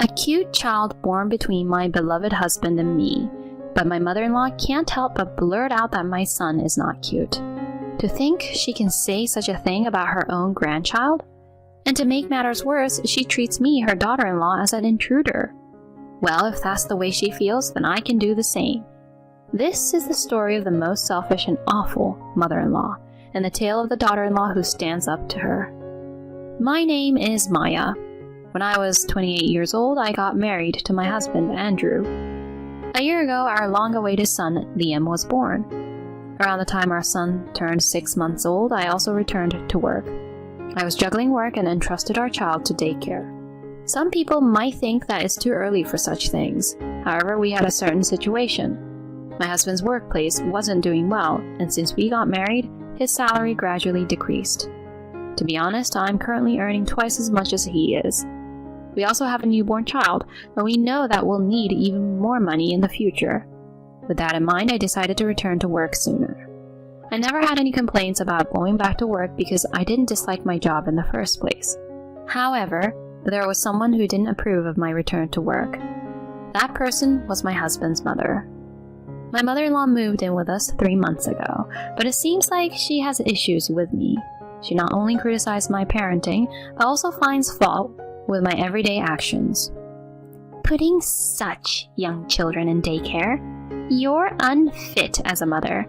A cute child born between my beloved husband and me, but my mother-in-law can't help but blurt out that my son is not cute. To think she can say such a thing about her own grandchild? And to make matters worse, she treats me, her daughter-in-law, as an intruder. Well, if that's the way she feels, then I can do the same. This is the story of the most selfish and awful mother-in-law, and the tale of the daughter-in-law who stands up to her. My name is Maya. When I was 28 years old, I got married to my husband, Andrew. A year ago, our long-awaited son, Liam, was born. Around the time our son turned 6 months old, I also returned to work. I was juggling work and entrusted our child to daycare. Some people might think that it's too early for such things. However, we had a certain situation. My husband's workplace wasn't doing well, and since we got married, his salary gradually decreased. To be honest, I'm currently earning twice as much as he is. We also have a newborn child, and we know that we'll need even more money in the future. With that in mind, I decided to return to work sooner. I never had any complaints about going back to work because I didn't dislike my job in the first place. However, there was someone who didn't approve of my return to work. That person was my husband's mother. My mother-in-law moved in with us 3 months ago, but it seems like she has issues with me. She not only criticized my parenting, but also finds fault with my everyday actions. Putting such young children in daycare? You're unfit as a mother.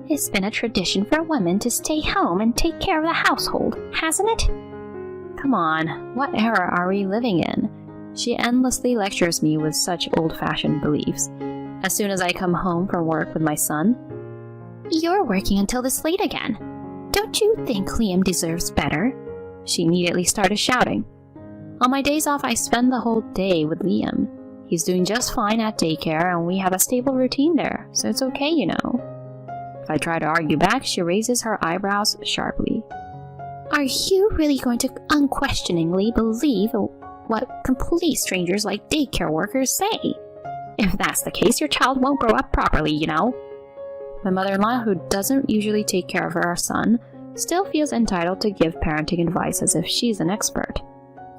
It's been a tradition for women to stay home and take care of the household, hasn't it? Come on, what era are we living in? She endlessly lectures me with such old-fashioned beliefs. As soon as I come home from work with my son, "You're working until this late again. Don't you think Liam deserves better?" She immediately started shouting. On my days off, I spend the whole day with Liam. He's doing just fine at daycare, and we have a stable routine there, so it's okay, you know. If I try to argue back, she raises her eyebrows sharply. Are you really going to unquestioningly believe what complete strangers like daycare workers say? If that's the case, your child won't grow up properly, you know. My mother-in-law, who doesn't usually take care of her son, still feels entitled to give parenting advice as if she's an expert.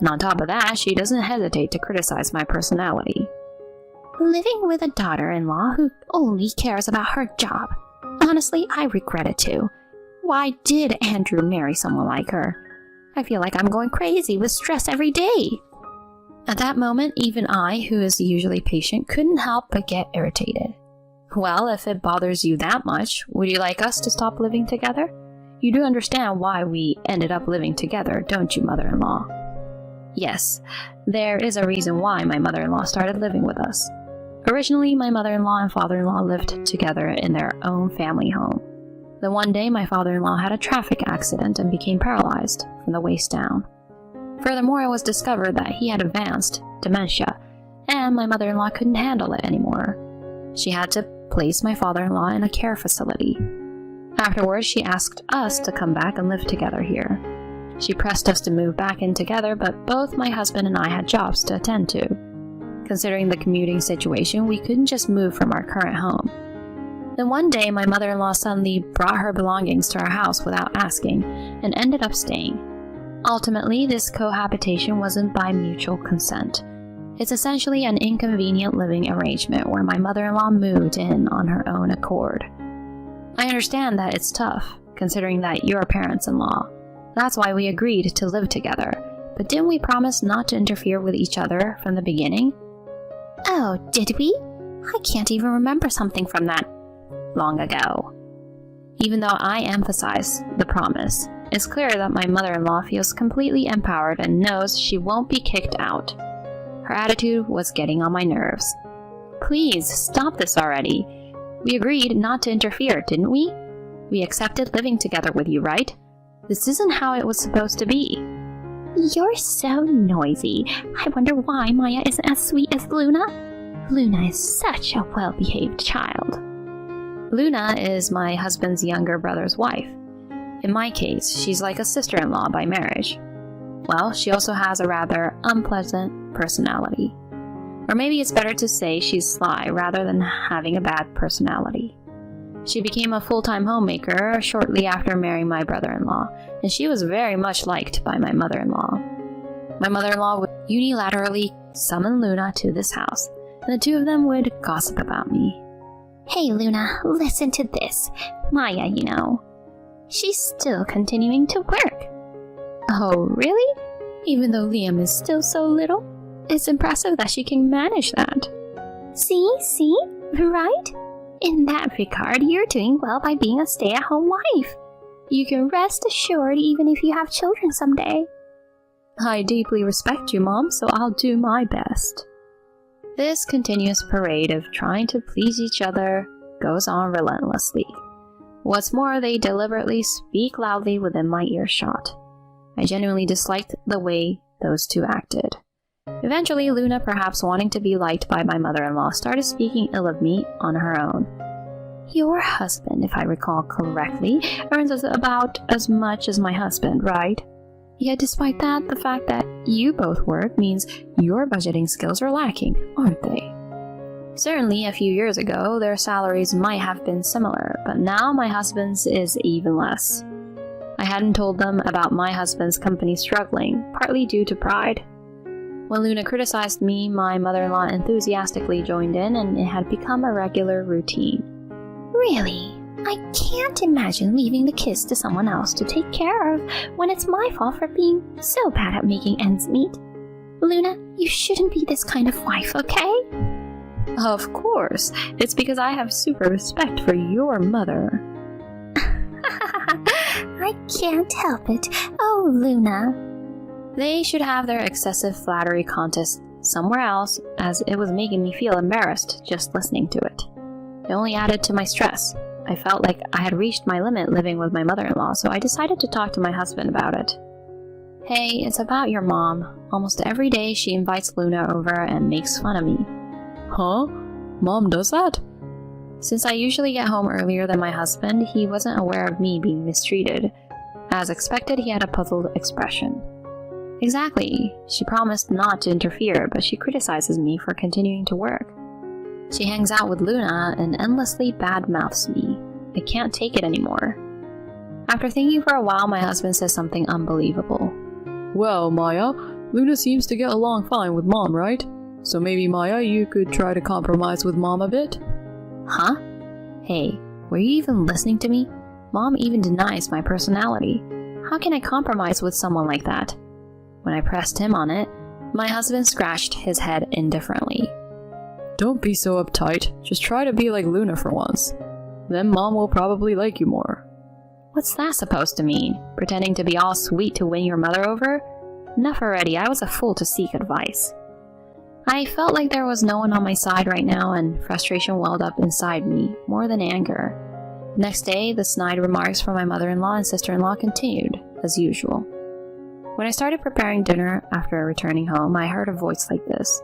And on top of that, she doesn't hesitate to criticize my personality. Living with a daughter-in-law who only cares about her job. Honestly, I regret it too. Why did Andrew marry someone like her? I feel like I'm going crazy with stress every day. At that moment, even I, who is usually patient, couldn't help but get irritated. Well, if it bothers you that much, would you like us to stop living together? You do understand why we ended up living together, don't you, mother-in-law? Yes, there is a reason why my mother-in-law started living with us. Originally, my mother-in-law and father-in-law lived together in their own family home. Then one day, my father-in-law had a traffic accident and became paralyzed from the waist down. Furthermore, it was discovered that he had advanced dementia, and my mother-in-law couldn't handle it anymore. She had to place my father-in-law in a care facility. Afterwards, she asked us to come back and live together here. She pressed us to move back in together, but both my husband and I had jobs to attend to. Considering the commuting situation, we couldn't just move from our current home. Then one day, my mother-in-law suddenly brought her belongings to our house without asking, and ended up staying. Ultimately, this cohabitation wasn't by mutual consent. It's essentially an inconvenient living arrangement where my mother-in-law moved in on her own accord. I understand that it's tough, considering that you're parents-in-law. That's why we agreed to live together. But didn't we promise not to interfere with each other from the beginning? Oh, did we? I can't even remember something from that long ago. Even though I emphasize the promise, it's clear that my mother-in-law feels completely empowered and knows she won't be kicked out. Her attitude was getting on my nerves. Please, stop this already. We agreed not to interfere, didn't we? We accepted living together with you, right? This isn't how it was supposed to be. You're so noisy. I wonder why Maya isn't as sweet as Luna. Luna is such a well-behaved child. Luna is my husband's younger brother's wife. In my case, she's like a sister-in-law by marriage. Well, she also has a rather unpleasant personality. Or maybe it's better to say she's sly rather than having a bad personality. She became a full-time homemaker shortly after marrying my brother-in-law, and she was very much liked by my mother-in-law. My mother-in-law would unilaterally summon Luna to this house, and the two of them would gossip about me. Hey Luna, listen to this. Maya, you know, she's still continuing to work. Oh, really? Even though Liam is still so little? It's impressive that she can manage that. See? Right? In that regard, you're doing well by being a stay-at-home wife. You can rest assured even if you have children someday. I deeply respect you, Mom, so I'll do my best. This continuous parade of trying to please each other goes on relentlessly. What's more, they deliberately speak loudly within my earshot. I genuinely disliked the way those two acted. Eventually, Luna, perhaps wanting to be liked by my mother-in-law, started speaking ill of me on her own. Your husband, if I recall correctly, earns about as much as my husband, right? Yet despite that, the fact that you both work means your budgeting skills are lacking, aren't they? Certainly, a few years ago, their salaries might have been similar, but now my husband's is even less. I hadn't told them about my husband's company struggling, partly due to pride. When Luna criticized me, my mother-in-law enthusiastically joined in, and it had become a regular routine. Really? I can't imagine leaving the kids to someone else to take care of when it's my fault for being so bad at making ends meet. Luna, you shouldn't be this kind of wife, okay? Of course. It's because I have super respect for your mother. I can't help it. Oh, Luna. They should have their excessive flattery contest somewhere else, as it was making me feel embarrassed just listening to it. It only added to my stress. I felt like I had reached my limit living with my mother-in-law, so I decided to talk to my husband about it. Hey, it's about your mom. Almost every day she invites Luna over and makes fun of me. Huh? Mom does that? Since I usually get home earlier than my husband, he wasn't aware of me being mistreated. As expected, he had a puzzled expression. Exactly. She promised not to interfere, but she criticizes me for continuing to work. She hangs out with Luna and endlessly badmouths me. I can't take it anymore. After thinking for a while, my husband says something unbelievable. Well, Maya, Luna seems to get along fine with Mom, right? So maybe, Maya, you could try to compromise with Mom a bit? Huh? Hey, were you even listening to me? Mom even denies my personality. How can I compromise with someone like that? When I pressed him on it, my husband scratched his head indifferently. Don't be so uptight. Just try to be like Luna for once. Then Mom will probably like you more. What's that supposed to mean? Pretending to be all sweet to win your mother over? Enough already, I was a fool to seek advice. I felt like there was no one on my side right now, and frustration welled up inside me, more than anger. Next day, the snide remarks from my mother-in-law and sister-in-law continued, as usual. When I started preparing dinner after returning home, I heard a voice like this.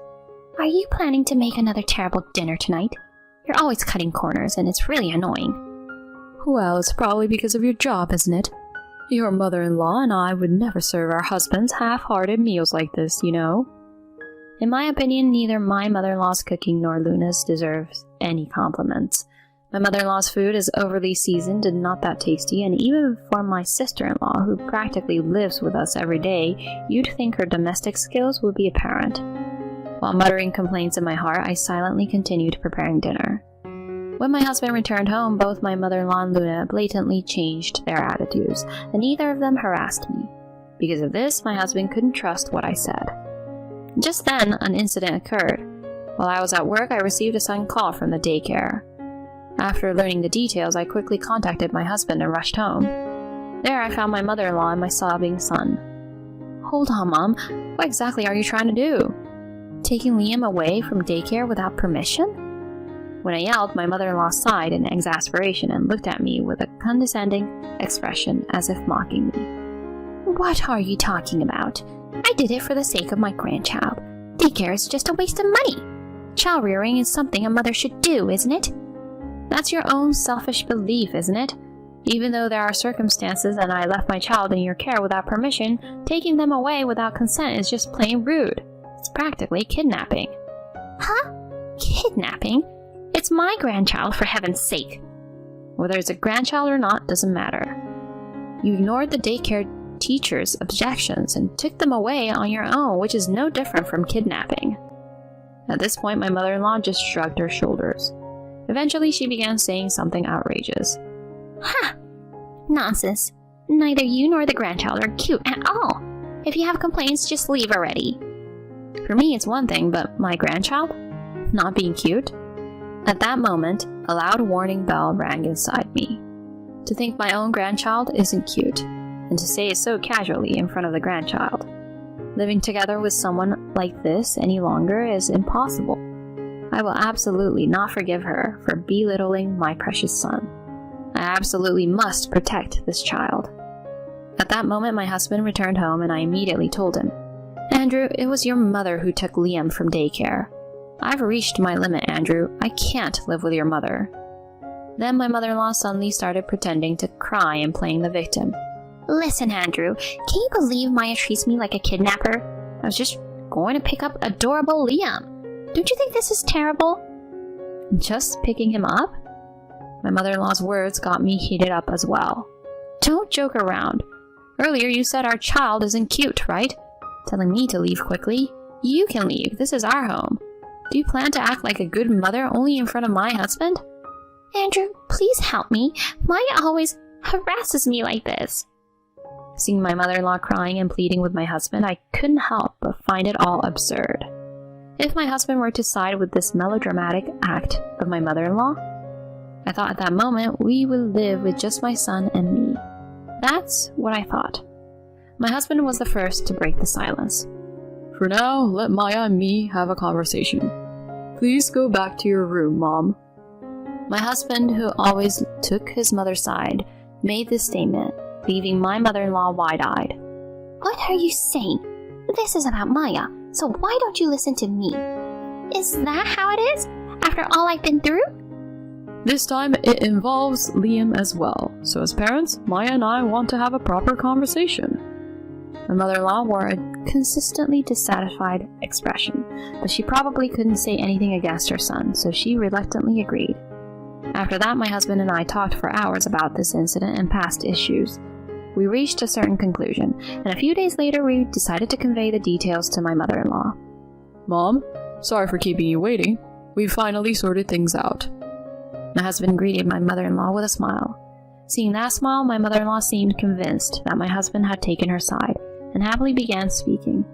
Are you planning to make another terrible dinner tonight? You're always cutting corners, and it's really annoying. Well, it's probably because of your job, isn't it? Your mother-in-law and I would never serve our husbands half-hearted meals like this, you know. In my opinion, neither my mother-in-law's cooking nor Luna's deserves any compliments. My mother-in-law's food is overly seasoned and not that tasty, and even for my sister-in-law, who practically lives with us every day, you'd think her domestic skills would be apparent. While muttering complaints in my heart, I silently continued preparing dinner. When my husband returned home, both my mother-in-law and Luna blatantly changed their attitudes, and neither of them harassed me. Because of this, my husband couldn't trust what I said. Just then, an incident occurred. While I was at work, I received a sudden call from the daycare. After learning the details, I quickly contacted my husband and rushed home. There, I found my mother-in-law and my sobbing son. Hold on, Mom. What exactly are you trying to do? Taking Liam away from daycare without permission? When I yelled, my mother-in-law sighed in exasperation and looked at me with a condescending expression as if mocking me. What are you talking about? I did it for the sake of my grandchild. Daycare is just a waste of money. Child rearing is something a mother should do, isn't it? That's your own selfish belief, isn't it? Even though there are circumstances and I left my child in your care without permission, taking them away without consent is just plain rude. It's practically kidnapping. Huh? Kidnapping? It's my grandchild, for heaven's sake. Whether it's a grandchild or not doesn't matter. You ignored the daycare teacher's objections and took them away on your own, which is no different from kidnapping. At this point, my mother-in-law just shrugged her shoulders. Eventually, she began saying something outrageous. Ha! Nonsense. Neither you nor the grandchild are cute at all. If you have complaints, just leave already. For me, it's one thing, but my grandchild? Not being cute? At that moment, a loud warning bell rang inside me. To think my own grandchild isn't cute, and to say it so casually in front of the grandchild. Living together with someone like this any longer is impossible. I will absolutely not forgive her for belittling my precious son. I absolutely must protect this child. At that moment, my husband returned home and I immediately told him, Andrew, it was your mother who took Liam from daycare. I've reached my limit, Andrew. I can't live with your mother. Then my mother-in-law suddenly started pretending to cry and playing the victim. Listen, Andrew, can you believe Maya treats me like a kidnapper? I was just going to pick up adorable Liam. Don't you think this is terrible? Just picking him up? My mother-in-law's words got me heated up as well. Don't joke around. Earlier you said our child isn't cute, right? Telling me to leave quickly. You can leave. This is our home. Do you plan to act like a good mother only in front of my husband? Andrew, please help me. Maya always harasses me like this. Seeing my mother-in-law crying and pleading with my husband, I couldn't help but find it all absurd. If my husband were to side with this melodramatic act of my mother-in-law, I thought at that moment we would live with just my son and me. That's what I thought. My husband was the first to break the silence. For now, let Maya and me have a conversation. Please go back to your room, Mom. My husband, who always took his mother's side, made this statement, leaving my mother-in-law wide-eyed. What are you saying? This is about Maya, so why don't you listen to me? Is that how it is? After all I've been through? This time it involves Liam as well, so as parents, Maya and I want to have a proper conversation. My mother-in-law wore a consistently dissatisfied expression, but she probably couldn't say anything against her son, so she reluctantly agreed. After that, my husband and I talked for hours about this incident and past issues. We reached a certain conclusion, and a few days later we decided to convey the details to my mother-in-law. Mom, sorry for keeping you waiting. We've finally sorted things out. My husband greeted my mother-in-law with a smile. Seeing that smile, my mother-in-law seemed convinced that my husband had taken her side, and happily began speaking.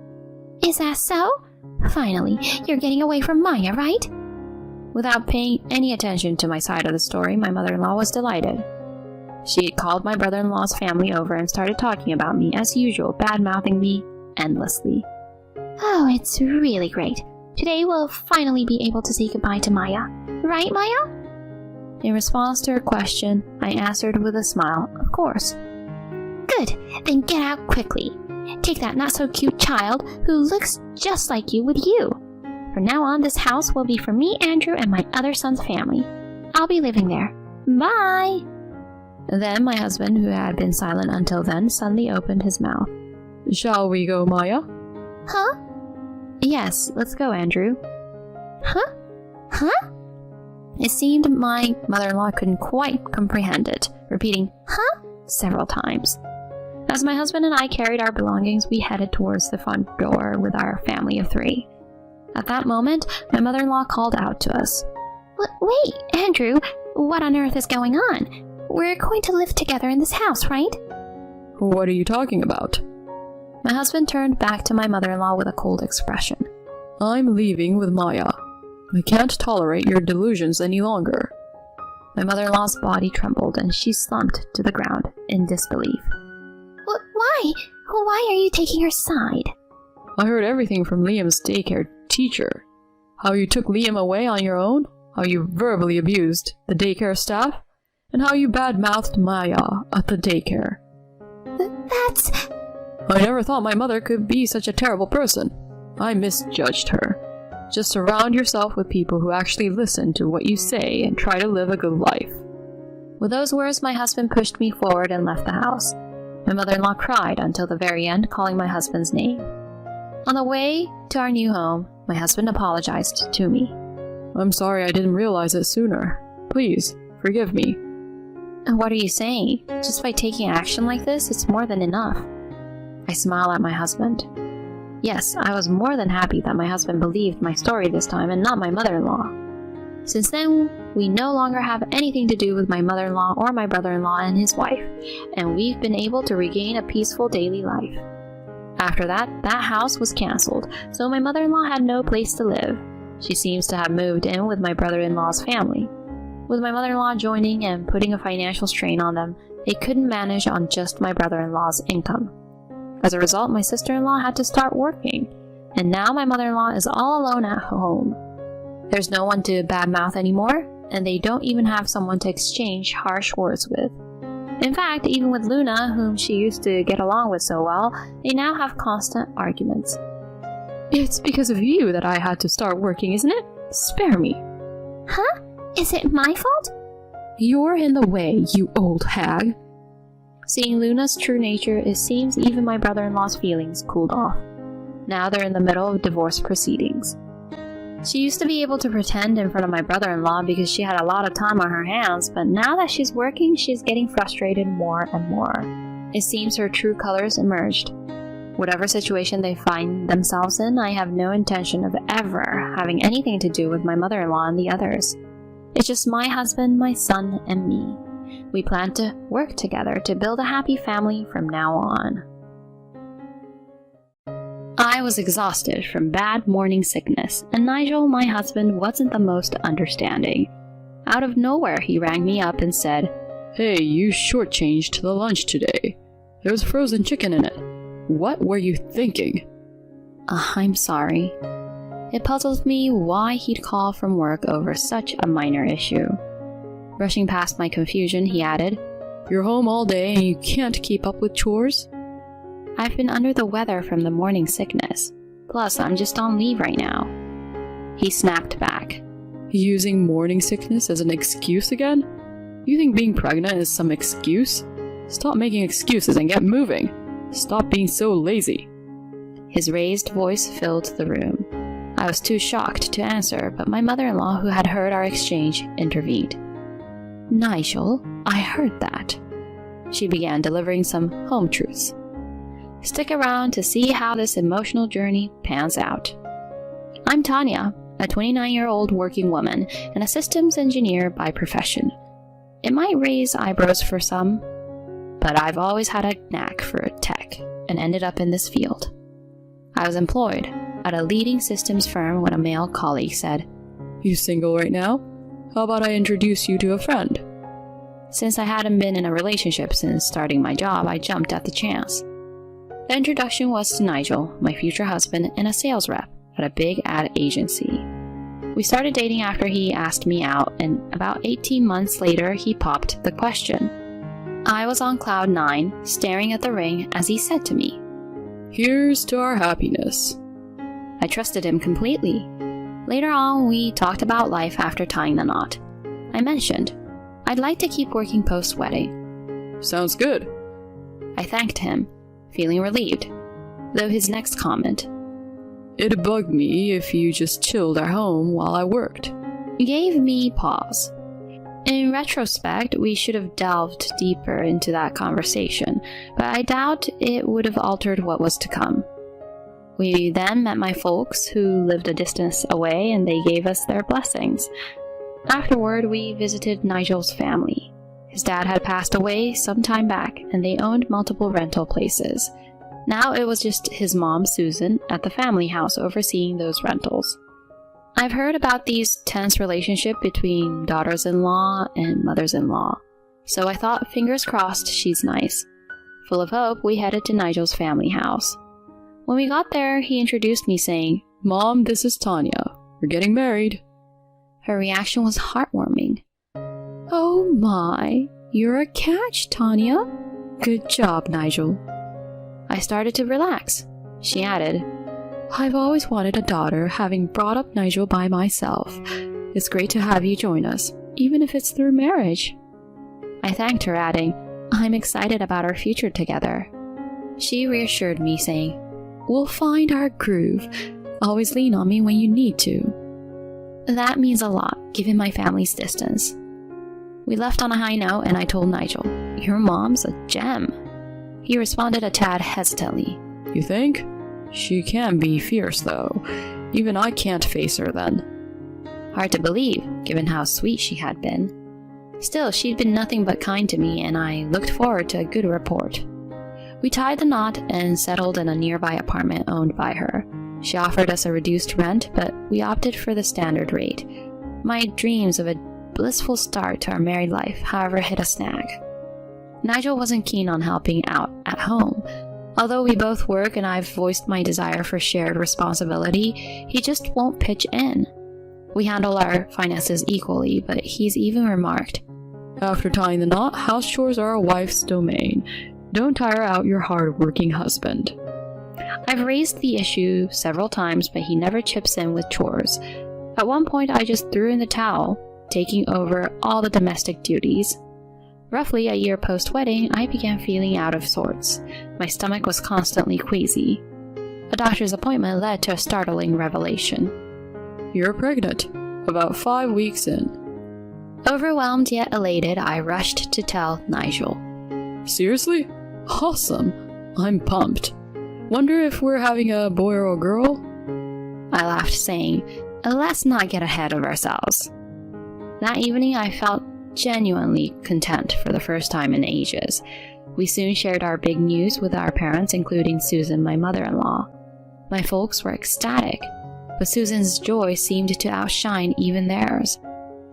Is that so? Finally, you're getting away from Maya, right? Without paying any attention to my side of the story, my mother-in-law was delighted. She had called my brother-in-law's family over and started talking about me, as usual, bad-mouthing me endlessly. Oh, it's really great. Today we'll finally be able to say goodbye to Maya. Right, Maya? In response to her question, I answered with a smile, of course. Good, then get out quickly. Take that not-so-cute child who looks just like you with you. From now on, this house will be for me, Andrew, and my other son's family. I'll be living there. Bye! Then my husband, who had been silent until then, suddenly opened his mouth. Shall we go, Maya? Huh? Yes, let's go, Andrew. Huh? Huh? It seemed my mother-in-law couldn't quite comprehend it, repeating, huh? Several times. As my husband and I carried our belongings, we headed towards the front door with our family of 3. At that moment, my mother-in-law called out to us. Wait, Andrew, what on earth is going on? We're going to live together in this house, right? What are you talking about? My husband turned back to my mother-in-law with a cold expression. I'm leaving with Maya. I can't tolerate your delusions any longer. My mother-in-law's body trembled and she slumped to the ground in disbelief. Why? Why are you taking her side? I heard everything from Liam's daycare teacher. How you took Liam away on your own, how you verbally abused the daycare staff, and how you bad-mouthed Maya at the daycare. That's... I never thought my mother could be such a terrible person. I misjudged her. Just surround yourself with people who actually listen to what you say and try to live a good life. With those words, my husband pushed me forward and left the house. My mother-in-law cried until the very end, calling my husband's name. On the way to our new home, my husband apologized to me. I'm sorry I didn't realize it sooner. Please, forgive me. What are you saying? Just by taking action like this, it's more than enough. I smile at my husband. Yes, I was more than happy that my husband believed my story this time and not my mother-in-law. Since then, we no longer have anything to do with my mother-in-law or my brother-in-law and his wife, and we've been able to regain a peaceful daily life. After that house was cancelled, so my mother-in-law had no place to live. She seems to have moved in with my brother-in-law's family. With my mother-in-law joining and putting a financial strain on them, they couldn't manage on just my brother-in-law's income. As a result, my sister-in-law had to start working, and now my mother-in-law is all alone at home. There's no one to badmouth anymore, and they don't even have someone to exchange harsh words with. In fact, even with Luna, whom she used to get along with so well, they now have constant arguments. It's because of you that I had to start working, isn't it? Spare me. Huh? Is it my fault? You're in the way, you old hag. Seeing Luna's true nature, it seems even my brother-in-law's feelings cooled off. Now they're in the middle of divorce proceedings. She used to be able to pretend in front of my brother-in-law because she had a lot of time on her hands, but now that she's working, she's getting frustrated more and more. It seems her true colors emerged. Whatever situation they find themselves in, I have no intention of ever having anything to do with my mother-in-law and the others. It's just my husband, my son, and me. We plan to work together to build a happy family from now on. I was exhausted from bad morning sickness, and Nigel, my husband, wasn't the most understanding. Out of nowhere, he rang me up and said, "Hey, you shortchanged the lunch today. There's frozen chicken in it. What were you thinking?" I'm sorry. It puzzles me why he'd call from work over such a minor issue. Brushing past my confusion, he added, "You're home all day and you can't keep up with chores?" I've been under the weather from the morning sickness. Plus, I'm just on leave right now. He snapped back. Using morning sickness as an excuse again? You think being pregnant is some excuse? Stop making excuses and get moving. Stop being so lazy. His raised voice filled the room. I was too shocked to answer, but my mother-in-law, who had heard our exchange, intervened. "Nigel, I heard that." She began delivering some home truths. Stick around to see how this emotional journey pans out. I'm Tanya, a 29-year-old working woman and a systems engineer by profession. It might raise eyebrows for some, but I've always had a knack for tech and ended up in this field. I was employed at a leading systems firm when a male colleague said, "You single right now? How about I introduce you to a friend?" Since I hadn't been in a relationship since starting my job, I jumped at the chance. The introduction was to Nigel, my future husband, and a sales rep at a big ad agency. We started dating after he asked me out, and about 18 months later, he popped the question. I was on cloud 9, staring at the ring as he said to me, "Here's to our happiness." I trusted him completely. Later on, we talked about life after tying the knot. I mentioned, I'd like to keep working post-wedding. "Sounds good." I thanked him, feeling relieved, though his next comment, "It'd bug me if you just chilled at home while I worked," gave me pause. In retrospect, we should have delved deeper into that conversation, but I doubt it would have altered what was to come. We then met my folks, who lived a distance away, and they gave us their blessings. Afterward, we visited Nigel's family. His dad had passed away some time back, and they owned multiple rental places. Now it was just his mom, Susan, at the family house overseeing those rentals. I've heard about these tense relationship between daughters-in-law and mothers-in-law, so I thought, fingers crossed, she's nice. Full of hope, we headed to Nigel's family house. When we got there, he introduced me saying, "Mom, this is Tanya. We're getting married." Her reaction was heartwarming. "Oh my, you're a catch, Tanya. Good job, Nigel." I started to relax. She added, "I've always wanted a daughter, having brought up Nigel by myself. It's great to have you join us, even if it's through marriage." I thanked her, adding, "I'm excited about our future together." She reassured me, saying, "We'll find our groove. Always lean on me when you need to." That means a lot, given my family's distance. We left on a high note, and I told Nigel, "Your mom's a gem." He responded a tad hesitantly. You think? She can be fierce, though. Even I can't face her then. Hard to believe, given how sweet she had been. Still, she'd been nothing but kind to me, and I looked forward to a good report. We tied the knot and settled in a nearby apartment owned by her. She offered us a reduced rent, but we opted for the standard rate. My dreams of a blissful start to our married life, however, hit a snag. Nigel wasn't keen on helping out at home. Although we both work and I've voiced my desire for shared responsibility, he just won't pitch in. We handle our finances equally, but he's even remarked, After tying the knot, house chores are a wife's domain. Don't tire out your hard-working husband. I've raised the issue several times, but he never chips in with chores. At one point, I just threw in the towel, taking over all the domestic duties. Roughly a year post-wedding, I began feeling out of sorts. My stomach was constantly queasy. A doctor's appointment led to a startling revelation. You're pregnant. About 5 weeks in. Overwhelmed yet elated, I rushed to tell Nigel. Seriously? Awesome. I'm pumped. Wonder if we're having a boy or a girl? I laughed, saying, let's not get ahead of ourselves. That evening, I felt genuinely content for the first time in ages. We soon shared our big news with our parents, including Susan, my mother-in-law. My folks were ecstatic, but Susan's joy seemed to outshine even theirs.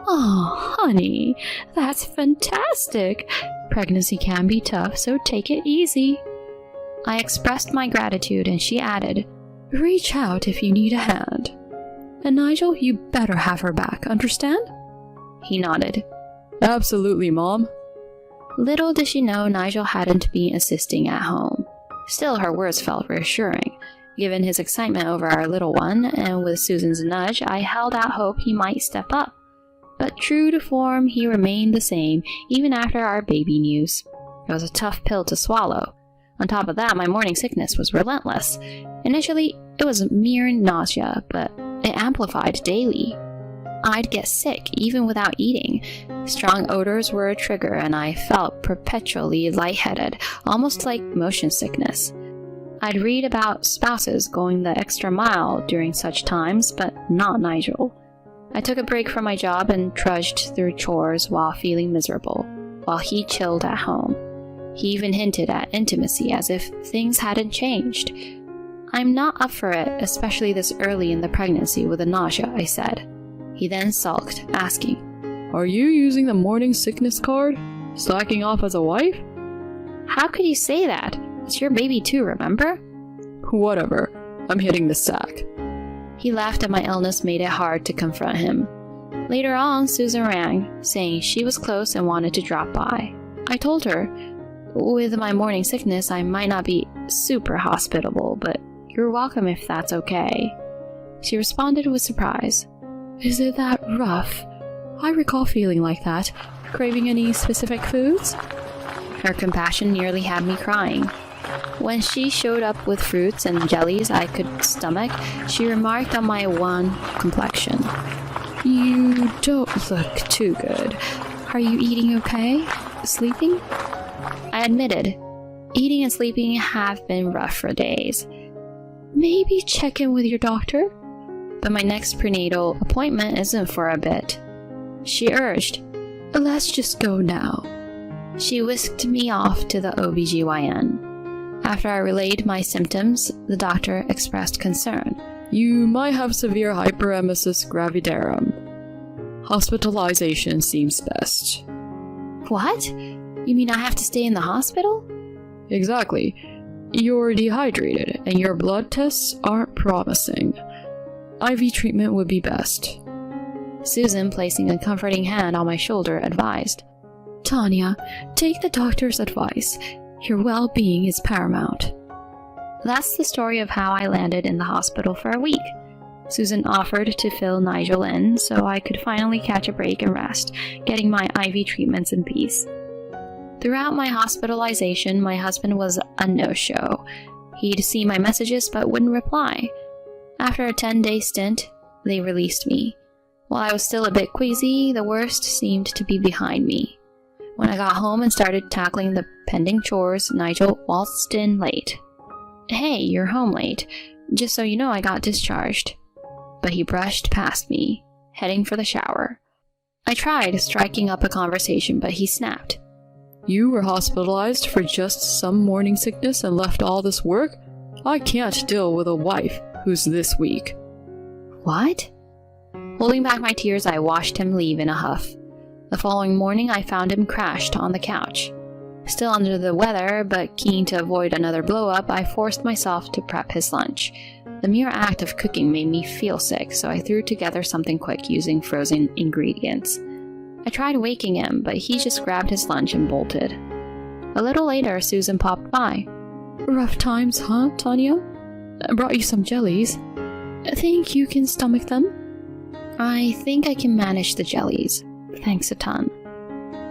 Oh, honey, that's fantastic. Pregnancy can be tough, so take it easy. I expressed my gratitude, and she added, reach out if you need a hand. And Nigel, you better have her back, understand? He nodded. Absolutely, Mom. Little did she know Nigel hadn't been assisting at home. Still, her words felt reassuring. Given his excitement over our little one, and with Susan's nudge, I held out hope he might step up. But true to form, he remained the same, even after our baby news. It was a tough pill to swallow. On top of that, my morning sickness was relentless. Initially, it was mere nausea, but it amplified daily. I'd get sick, even without eating. Strong odors were a trigger, and I felt perpetually lightheaded, almost like motion sickness. I'd read about spouses going the extra mile during such times, but not Nigel. I took a break from my job and trudged through chores while feeling miserable, while he chilled at home. He even hinted at intimacy as if things hadn't changed. I'm not up for it, especially this early in the pregnancy with the nausea, I said. He then sulked, asking, Are you using the morning sickness card? Slacking off as a wife? How could you say that? It's your baby too, remember? Whatever. I'm hitting the sack. He laughed, and my illness made it hard to confront him. Later on, Susan rang, saying she was close and wanted to drop by. I told her, with my morning sickness, I might not be super hospitable, but you're welcome if that's okay. She responded with surprise. Is it that rough? I recall feeling like that. Craving any specific foods? Her compassion nearly had me crying. When she showed up with fruits and jellies I could stomach, she remarked on my wan complexion. You don't look too good. Are you eating okay? Sleeping? I admitted, eating and sleeping have been rough for days. Maybe check in with your doctor? But my next prenatal appointment isn't for a bit. She urged, let's just go now. She whisked me off to the OBGYN. After I relayed my symptoms, the doctor expressed concern. You might have severe hyperemesis gravidarum. Hospitalization seems best. What? You mean I have to stay in the hospital? Exactly. You're dehydrated, and your blood tests aren't promising. IV treatment would be best. Susan, placing a comforting hand on my shoulder, advised, Tanya, take the doctor's advice. Your well-being is paramount. That's the story of how I landed in the hospital for a week. Susan offered to fill Nigel in so I could finally catch a break and rest, getting my IV treatments in peace. Throughout my hospitalization, my husband was a no-show. He'd see my messages but wouldn't reply. After a 10-day stint, they released me. While I was still a bit queasy, the worst seemed to be behind me. When I got home and started tackling the pending chores, Nigel waltzed in late. "Hey, you're home late. Just so you know, I got discharged." But he brushed past me, heading for the shower. I tried striking up a conversation, but he snapped. You were hospitalized for just some morning sickness and left all this work? I can't deal with a wife who's this weak. What? Holding back my tears, I watched him leave in a huff. The following morning, I found him crashed on the couch. Still under the weather, but keen to avoid another blow-up, I forced myself to prep his lunch. The mere act of cooking made me feel sick, so I threw together something quick using frozen ingredients. I tried waking him, but he just grabbed his lunch and bolted. A little later, Susan popped by. Rough times, huh, Tanya? I brought you some jellies. Think you can stomach them? I think I can manage the jellies. Thanks a ton.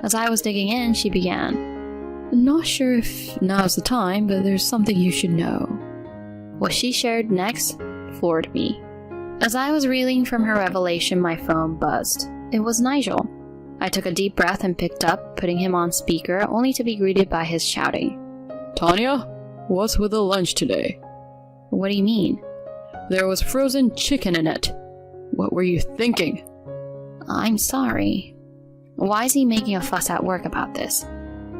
As I was digging in, she began. Not sure if now's the time, but there's something you should know. What she shared next floored me. As I was reeling from her revelation, my phone buzzed. It was Nigel. I took a deep breath and picked up, putting him on speaker, only to be greeted by his shouting. Tanya, what's with the lunch today? What do you mean? There was frozen chicken in it. What were you thinking? I'm sorry. Why is he making a fuss at work about this?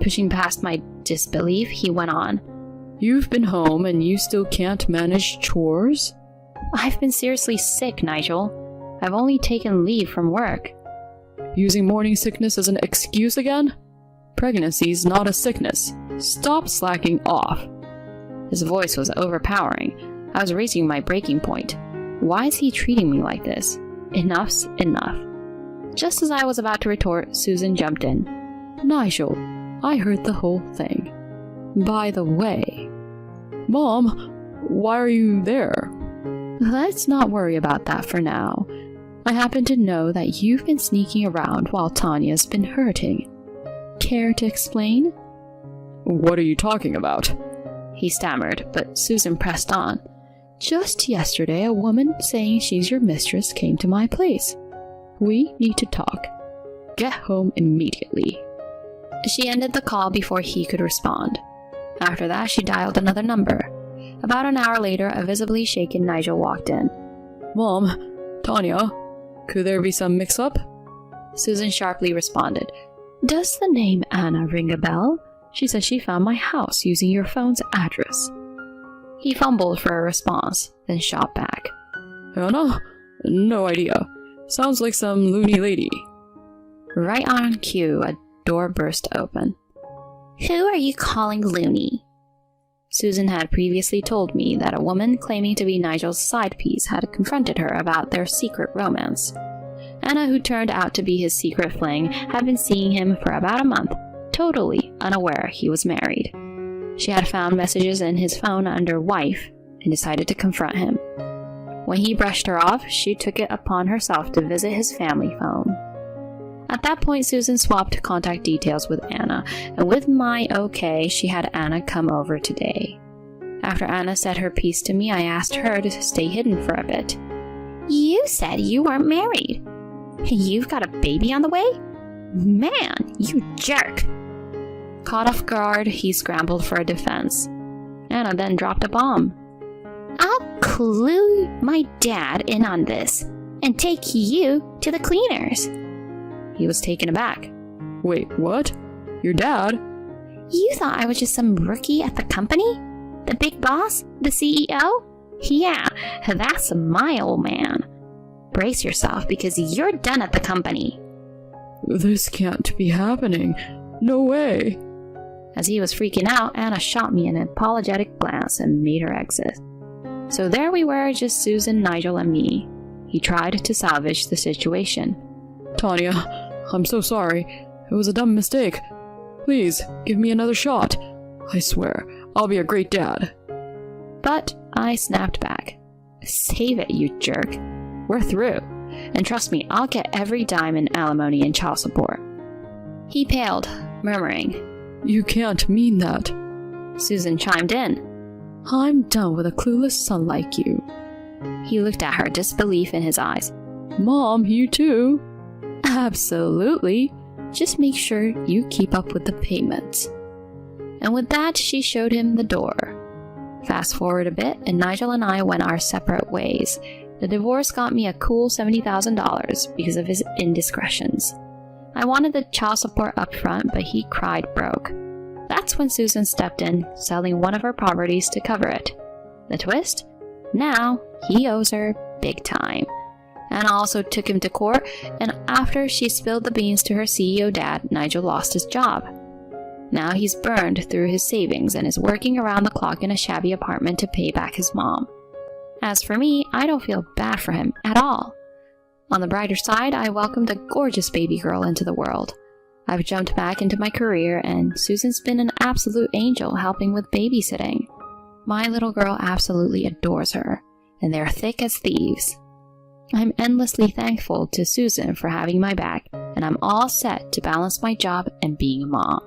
Pushing past my disbelief, he went on. You've been home and you still can't manage chores? I've been seriously sick, Nigel. I've only taken leave from work. Using morning sickness as an excuse again? Pregnancy's not a sickness. Stop slacking off. His voice was overpowering. I was reaching my breaking point. Why is he treating me like this? Enough's enough. Just as I was about to retort, Susan jumped in. Nigel, I heard the whole thing. By the way, Mom, why are you there? Let's not worry about that for now. I happen to know that you've been sneaking around while Tanya's been hurting. Care to explain? What are you talking about? He stammered, but Susan pressed on. Just yesterday, a woman saying she's your mistress came to my place. We need to talk. Get home immediately. She ended the call before he could respond. After that, she dialed another number. About an hour later, a visibly shaken Nigel walked in. Mom, Tanya, could there be some mix-up? Susan sharply responded. Does the name Anna ring a bell? She says she found my house using your phone's address. He fumbled for a response, then shot back. Anna? No idea. Sounds like some loony lady. Right on cue, a door burst open. Who are you calling loony? Susan had previously told me that a woman claiming to be Nigel's side piece had confronted her about their secret romance. Anna, who turned out to be his secret fling, had been seeing him for about a month, totally unaware he was married. She had found messages in his phone under wife and decided to confront him. When he brushed her off, she took it upon herself to visit his family phone. At that point, Susan swapped contact details with Anna, and with my okay, she had Anna come over today. After Anna said her piece to me, I asked her to stay hidden for a bit. You said you weren't married. You've got a baby on the way? Man, you jerk. Caught off guard, he scrambled for a defense. Anna then dropped a bomb. I'll clue my dad in on this and take you to the cleaners. He was taken aback. Wait, what? Your dad? You thought I was just some rookie at the company? The big boss? The CEO? Yeah, that's my old man. Brace yourself because you're done at the company. This can't be happening. No way. As he was freaking out, Anna shot me an apologetic glance and made her exit. So there we were, just Susan, Nigel, and me. He tried to salvage the situation. Tanya, I'm so sorry. It was a dumb mistake. Please, give me another shot. I swear, I'll be a great dad. But I snapped back. Save it, you jerk. We're through. And trust me, I'll get every dime in alimony and child support. He paled, murmuring. You can't mean that. Susan chimed in. I'm done with a clueless son like you. He looked at her, disbelief in his eyes. Mom, you too? Absolutely. Just make sure you keep up with the payments." And with that, she showed him the door. Fast forward a bit, and Nigel and I went our separate ways. The divorce got me a cool $70,000 because of his indiscretions. I wanted the child support up front, but he cried broke. That's when Susan stepped in, selling one of her properties to cover it. The twist? Now, he owes her big time. Anna also took him to court, and after she spilled the beans to her CEO dad, Nigel lost his job. Now he's burned through his savings and is working around the clock in a shabby apartment to pay back his mom. As for me, I don't feel bad for him at all. On the brighter side, I welcomed a gorgeous baby girl into the world. I've jumped back into my career, and Susan's been an absolute angel helping with babysitting. My little girl absolutely adores her, and they're thick as thieves. I'm endlessly thankful to Susan for having my back, and I'm all set to balance my job and being a mom.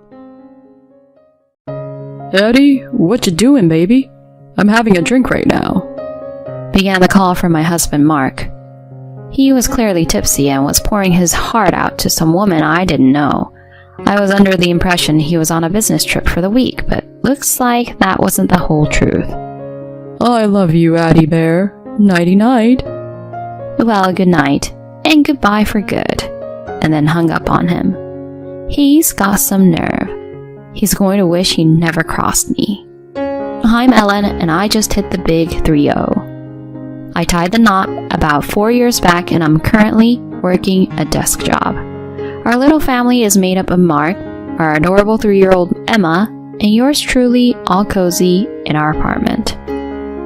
"Eddie, what you doing, baby? I'm having a drink right now," began the call from my husband, Mark. He was clearly tipsy and was pouring his heart out to some woman I didn't know. I was under the impression he was on a business trip for the week, but looks like that wasn't the whole truth. "I love you, Addie Bear. Nighty-night." Well, good night, and goodbye for good, and then hung up on him. He's got some nerve. He's going to wish he never crossed me. I'm Ellen, and I just hit the big 3-0. I tied the knot about 4 years back, and I'm currently working a desk job. Our little family is made up of Mark, our adorable 3-year-old Emma, and yours truly, all cozy in our apartment.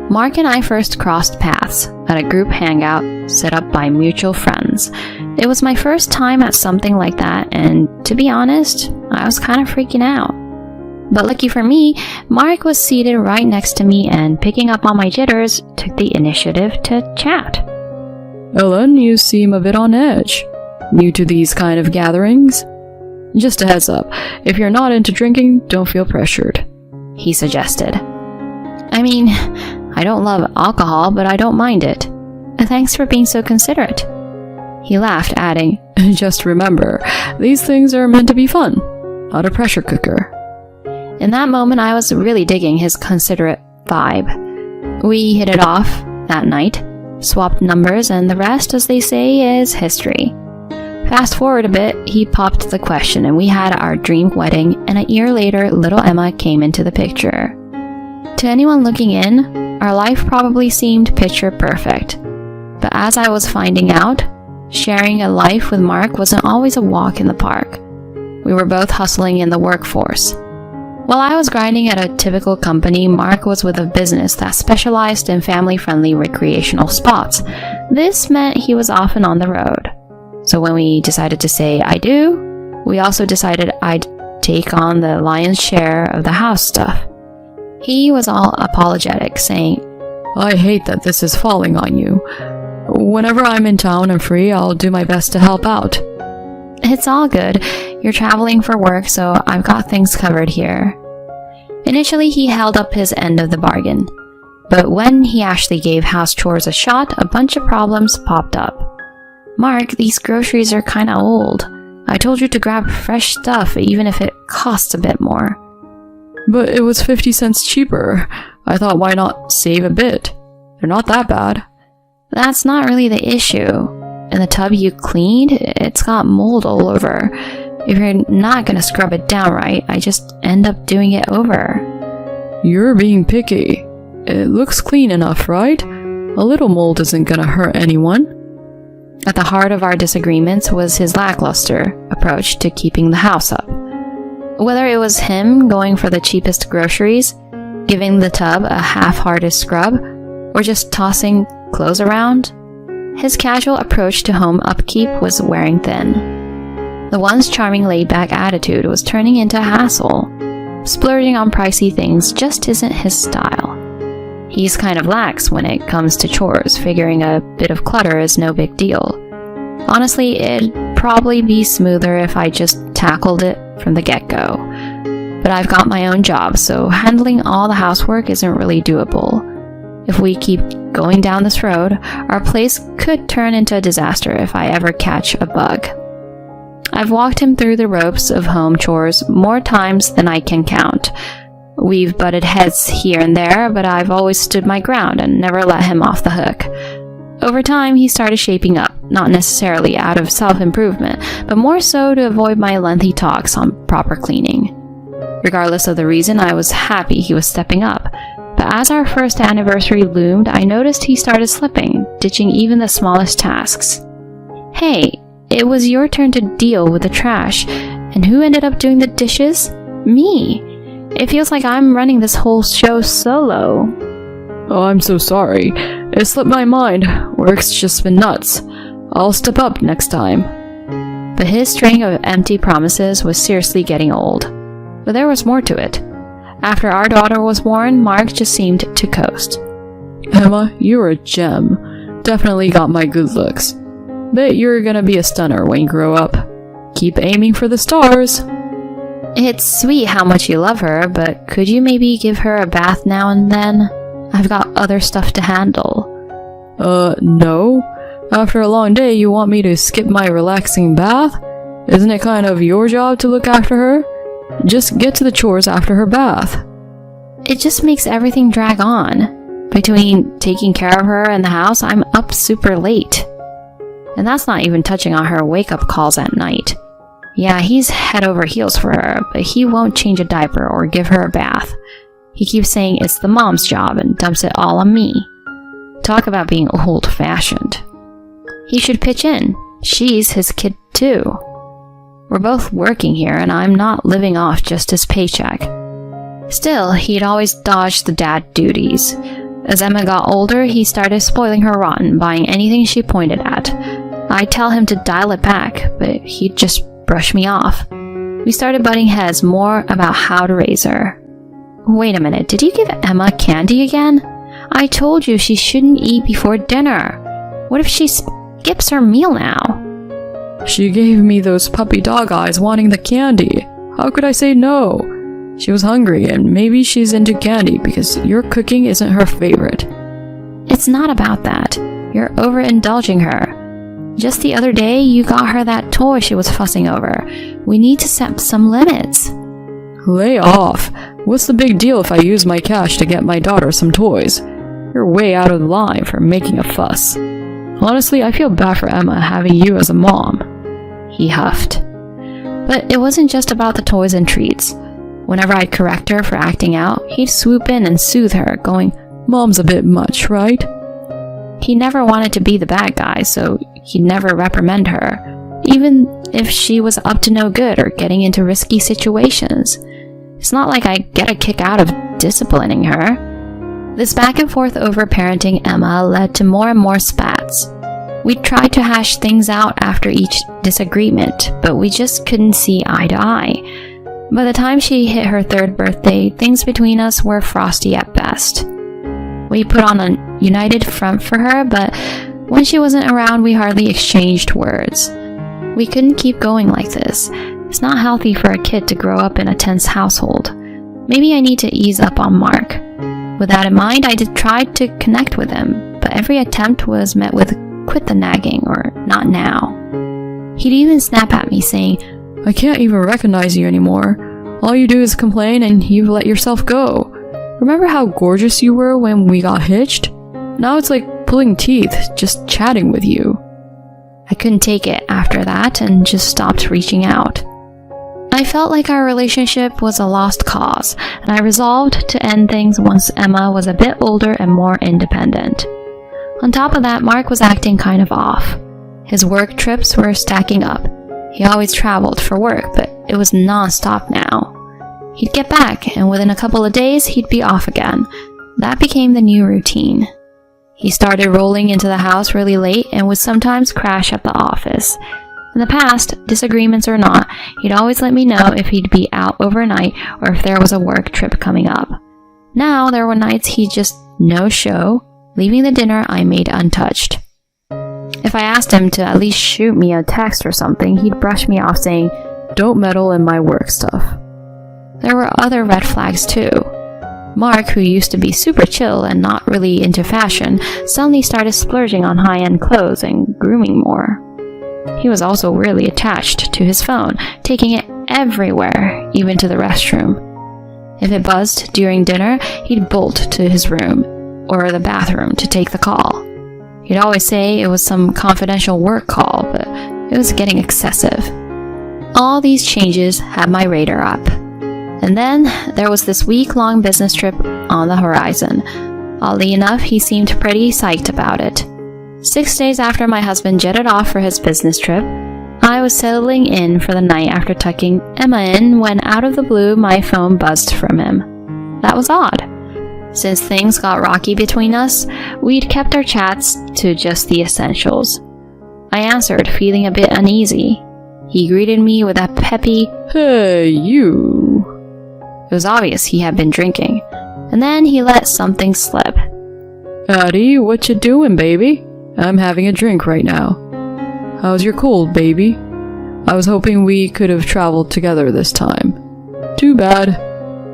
Mark and I first crossed paths at a group hangout set up by mutual friends. It was my first time at something like that, and to be honest, I was kind of freaking out. But lucky for me, Mark was seated right next to me and, picking up on my jitters, took the initiative to chat. "Ellen, you seem a bit on edge. New to these kind of gatherings? Just a heads up, if you're not into drinking, don't feel pressured," he suggested. I mean, I don't love alcohol, but I don't mind it. Thanks for being so considerate. He laughed, adding, "Just remember, these things are meant to be fun, not a pressure cooker." In that moment, I was really digging his considerate vibe. We hit it off that night, swapped numbers, and the rest, as they say, is history. Fast forward a bit, he popped the question, and we had our dream wedding, and a year later, little Emma came into the picture. To anyone looking in, our life probably seemed picture perfect. But as I was finding out, sharing a life with Mark wasn't always a walk in the park. We were both hustling in the workforce. While I was grinding at a typical company, Mark was with a business that specialized in family-friendly recreational spots. This meant he was often on the road. So when we decided to say I do, we also decided I'd take on the lion's share of the house stuff. He was all apologetic, saying, "I hate that this is falling on you. Whenever I'm in town and free, I'll do my best to help out." "It's all good. You're traveling for work, so I've got things covered here." Initially, he held up his end of the bargain. But when he actually gave house chores a shot, a bunch of problems popped up. "Mark, these groceries are kinda old. I told you to grab fresh stuff, even if it costs a bit more." "But it was 50 cents cheaper. I thought, why not save a bit? They're not that bad." "That's not really the issue. In the tub you cleaned, it's got mold all over. If you're not gonna scrub it down right, I just end up doing it over." "You're being picky. It looks clean enough, right? A little mold isn't gonna hurt anyone." At the heart of our disagreements was his lackluster approach to keeping the house up. Whether it was him going for the cheapest groceries, giving the tub a half-hearted scrub, or just tossing clothes around, his casual approach to home upkeep was wearing thin. The once charming laid-back attitude was turning into a hassle. Splurging on pricey things just isn't his style. He's kind of lax when it comes to chores, figuring a bit of clutter is no big deal. Honestly, it'd probably be smoother if I just tackled it from the get-go. But I've got my own job, so handling all the housework isn't really doable. If we keep going down this road, our place could turn into a disaster if I ever catch a bug. I've walked him through the ropes of home chores more times than I can count. We've butted heads here and there, but I've always stood my ground and never let him off the hook. Over time, he started shaping up, not necessarily out of self-improvement, but more so to avoid my lengthy talks on proper cleaning. Regardless of the reason, I was happy he was stepping up. But as our first anniversary loomed, I noticed he started slipping, ditching even the smallest tasks. Hey, it was your turn to deal with the trash, and who ended up doing the dishes? Me. It feels like I'm running this whole show solo. Oh, I'm so sorry. It slipped my mind. Work's just been nuts. I'll step up next time. But his string of empty promises was seriously getting old. But there was more to it. After our daughter was born, Mark just seemed to coast. Emma, you're a gem. Definitely got my good looks. Bet you're gonna be a stunner when you grow up. Keep aiming for the stars. It's sweet how much you love her, but could you maybe give her a bath now and then? I've got other stuff to handle. No. After a long day, you want me to skip my relaxing bath? Isn't it kind of your job to look after her? Just get to the chores after her bath. It just makes everything drag on. Between taking care of her and the house, I'm up super late. And that's not even touching on her wake-up calls at night. Yeah, he's head over heels for her, but he won't change a diaper or give her a bath. He keeps saying it's the mom's job and dumps it all on me. Talk about being old-fashioned. He should pitch in. She's his kid too. We're both working here, and I'm not living off just his paycheck. Still, he'd always dodged the dad duties. As Emma got older, he started spoiling her rotten, buying anything she pointed at. I'd tell him to dial it back, but he'd just brush me off. We started butting heads more about how to raise her. Wait a minute, did you give Emma candy again? I told you she shouldn't eat before dinner. What if she skips her meal now? She gave me those puppy dog eyes wanting the candy. How could I say no? She was hungry, and maybe she's into candy because your cooking isn't her favorite. It's not about that. You're overindulging her. Just the other day, you got her that toy she was fussing over. We need to set some limits. Lay off. What's the big deal if I use my cash to get my daughter some toys? You're way out of line for making a fuss. Honestly, I feel bad for Emma having you as a mom. He huffed. But it wasn't just about the toys and treats. Whenever I'd correct her for acting out, he'd swoop in and soothe her, going, Mom's a bit much, right? He never wanted to be the bad guy, so he'd never reprimand her, even if she was up to no good or getting into risky situations. It's not like I get a kick out of disciplining her. This back and forth over parenting Emma led to more and more spats. We tried to hash things out after each disagreement, but we just couldn't see eye to eye. By the time she hit her 3rd birthday, things between us were frosty at best. We put on a united front for her, but when she wasn't around, we hardly exchanged words. We couldn't keep going like this. It's not healthy for a kid to grow up in a tense household. Maybe I need to ease up on Mark. With that in mind, I did try to connect with him, but every attempt was met with quit the nagging or not now. He'd even snap at me saying, I can't even recognize you anymore. All you do is complain and you've let yourself go. Remember how gorgeous you were when we got hitched? Now it's like pulling teeth just chatting with you. I couldn't take it after that and just stopped reaching out. I felt like our relationship was a lost cause, and I resolved to end things once Emma was a bit older and more independent. On top of that, Mark was acting kind of off. His work trips were stacking up. He always traveled for work, but it was non-stop now. He'd get back, and within a couple of days, he'd be off again. That became the new routine. He started rolling into the house really late and would sometimes crash at the office. In the past, disagreements or not, he'd always let me know if he'd be out overnight or if there was a work trip coming up. Now, there were nights he'd just no-show, leaving the dinner I made untouched. If I asked him to at least shoot me a text or something, he'd brush me off saying, "Don't meddle in my work stuff." There were other red flags too. Mark, who used to be super chill and not really into fashion, suddenly started splurging on high-end clothes and grooming more. He was also really attached to his phone, taking it everywhere, even to the restroom. If it buzzed during dinner, he'd bolt to his room or the bathroom to take the call. He'd always say it was some confidential work call, but it was getting excessive. All these changes had my radar up. And then there was this week-long business trip on the horizon. Oddly enough, he seemed pretty psyched about it. 6 days after my husband jetted off for his business trip, I was settling in for the night after tucking Emma in when out of the blue my phone buzzed from him. That was odd. Since things got rocky between us, we'd kept our chats to just the essentials. I answered, feeling a bit uneasy. He greeted me with a peppy, "Hey, you." It was obvious he had been drinking, and then he let something slip. "Addie, what you doing, baby? I'm having a drink right now. How's your cold, baby? I was hoping we could have traveled together this time. Too bad.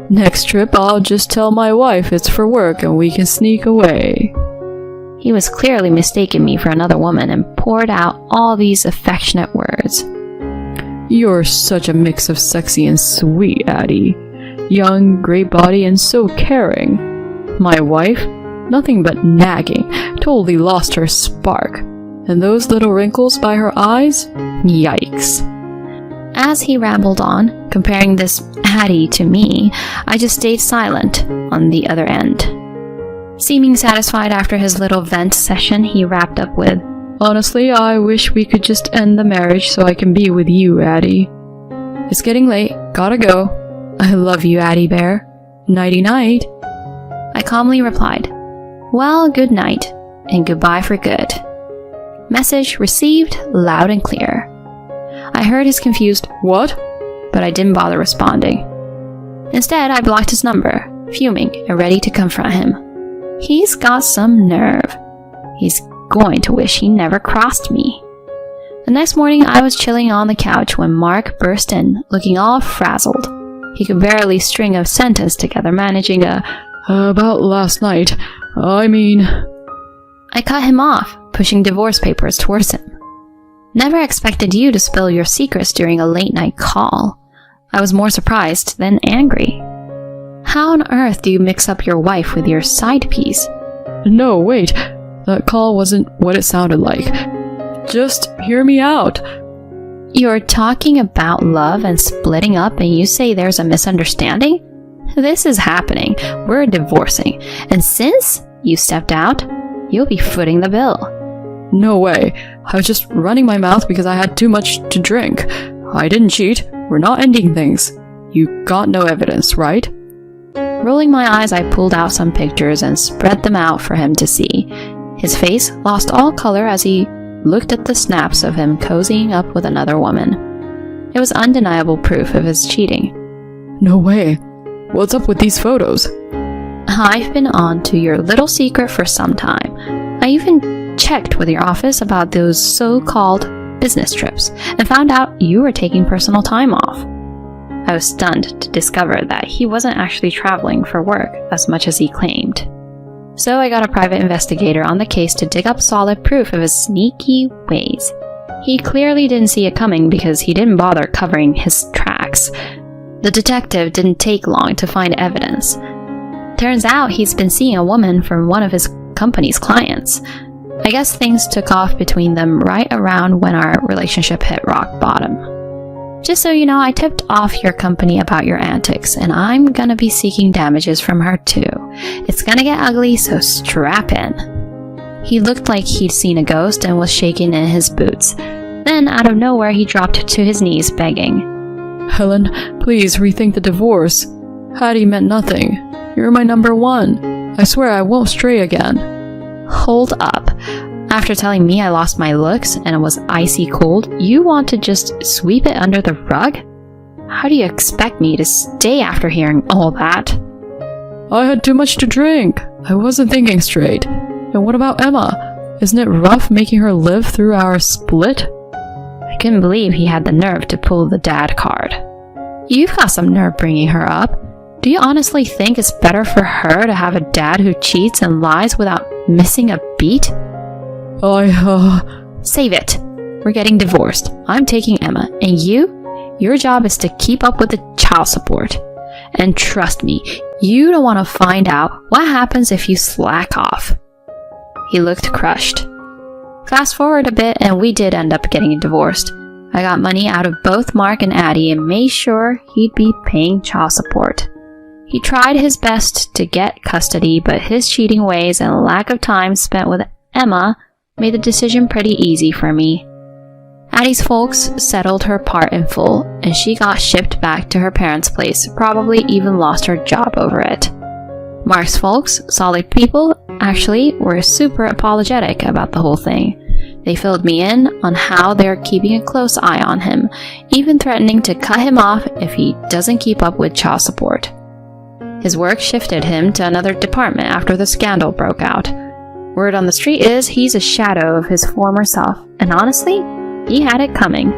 Next trip, I'll just tell my wife it's for work and we can sneak away." He was clearly mistaking me for another woman and poured out all these affectionate words. "You're such a mix of sexy and sweet, Addie. Young, great body, and so caring. My wife? Nothing but nagging. Totally lost her spark. And those little wrinkles by her eyes? Yikes." As he rambled on, comparing this Addie to me, I just stayed silent on the other end. Seeming satisfied after his little vent session, he wrapped up with, "Honestly, I wish we could just end the marriage so I can be with you, Addie. It's getting late. Gotta go. I love you, Addie Bear. Nighty-night." I calmly replied, "Well, good night, and goodbye for good." Message received loud and clear. I heard his confused, "What?" but I didn't bother responding. Instead, I blocked his number, fuming and ready to confront him. He's got some nerve. He's going to wish he never crossed me. The next morning, I was chilling on the couch when Mark burst in, looking all frazzled. He could barely string a sentence together, managing a, "About last night. I cut him off, pushing divorce papers towards him. Never expected you to spill your secrets during a late-night call. I was more surprised than angry. How on earth do you mix up your wife with your side piece? No, wait. That call wasn't what it sounded like. Just hear me out." You're talking about love and splitting up and you say there's a misunderstanding? This is happening. We're divorcing. And since you stepped out, you'll be footing the bill. "No way. I was just running my mouth because I had too much to drink. I didn't cheat. We're not ending things. You got no evidence, right?" Rolling my eyes, I pulled out some pictures and spread them out for him to see. His face lost all color as he looked at the snaps of him cozying up with another woman. It was undeniable proof of his cheating. "No way. What's up with these photos?" I've been on to your little secret for some time. I even checked with your office about those so-called business trips and found out you were taking personal time off. I was stunned to discover that he wasn't actually traveling for work as much as he claimed. So I got a private investigator on the case to dig up solid proof of his sneaky ways. He clearly didn't see it coming because he didn't bother covering his tracks. The detective didn't take long to find evidence. Turns out he's been seeing a woman from one of his company's clients. I guess things took off between them right around when our relationship hit rock bottom. Just so you know, I tipped off your company about your antics, and I'm gonna be seeking damages from her too. It's gonna get ugly, so strap in. He looked like he'd seen a ghost and was shaking in his boots. Then, out of nowhere, he dropped to his knees, begging. "Helen, please rethink the divorce. Hattie meant nothing. You're my number one. I swear I won't stray again." Hold up. After telling me I lost my looks and it was icy cold, you want to just sweep it under the rug? How do you expect me to stay after hearing all that? "I had too much to drink. I wasn't thinking straight. And what about Emma? Isn't it rough making her live through our split?" I couldn't believe he had the nerve to pull the dad card. You've got some nerve bringing her up. Do you honestly think it's better for her to have a dad who cheats and lies without missing a beat? I, Save it. we're getting divorced. I'm taking Emma. And your job is to keep up with the child support. And trust me, you don't want to find out what happens if you slack off." He looked crushed. Fast forward a bit and we did end up getting divorced. I got money out of both Mark and Addie and made sure he'd be paying child support. He tried his best to get custody, but his cheating ways and lack of time spent with Emma made the decision pretty easy for me. Addie's folks settled her part in full, and she got shipped back to her parents' place, probably even lost her job over it. Mark's folks, solid people, actually were super apologetic about the whole thing. They filled me in on how they're keeping a close eye on him, even threatening to cut him off if he doesn't keep up with child support. His work shifted him to another department after the scandal broke out. Word on the street is he's a shadow of his former self, and honestly, he had it coming.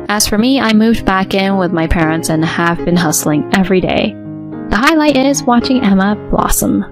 As for me, I moved back in with my parents and have been hustling every day. The highlight is watching Emma blossom.